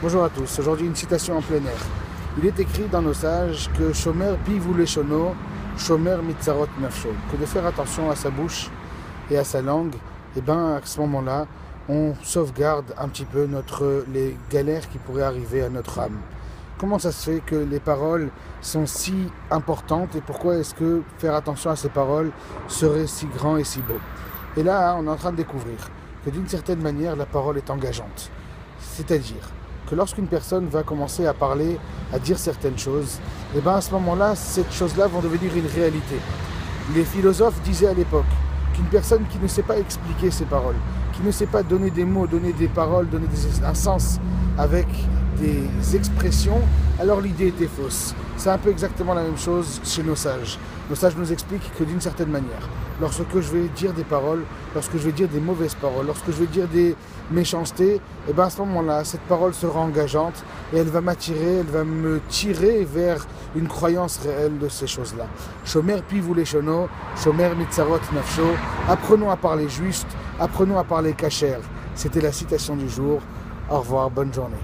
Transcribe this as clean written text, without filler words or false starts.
Bonjour à tous, aujourd'hui une citation en plein air. Il est écrit dans nos sages que Shomer pivu leshono, Shomer mitzarot nafsho, que de faire attention à sa bouche et à sa langue, et bien à ce moment-là, on sauvegarde un petit peu les galères qui pourraient arriver à notre âme. Comment ça se fait que les paroles sont si importantes et pourquoi est-ce que faire attention à ces paroles serait si grand et si beau? Et là, on est en train de découvrir que d'une certaine manière, la parole est engageante. C'est-à-dire que lorsqu'une personne va commencer à parler, à dire certaines choses, et bien à ce moment-là, ces choses-là vont devenir une réalité. Les philosophes disaient à l'époque qu'une personne qui ne sait pas expliquer ses paroles, qui ne sait pas donner des mots, donner des paroles, donner un sens avec des expressions, alors l'idée était fausse. C'est un peu exactement la même chose chez nos sages. Nos sages nous expliquent que d'une certaine manière, lorsque je vais dire des paroles, lorsque je vais dire des mauvaises paroles, lorsque je vais dire des méchancetés, et bien à ce moment-là, cette parole sera engageante et elle va m'attirer, elle va me tirer vers une croyance réelle de ces choses-là. Shomer pivu leshono, Shomer mitzarot nafsho. Apprenons à parler juste, apprenons à parler kasher. C'était la citation du jour. Au revoir, bonne journée.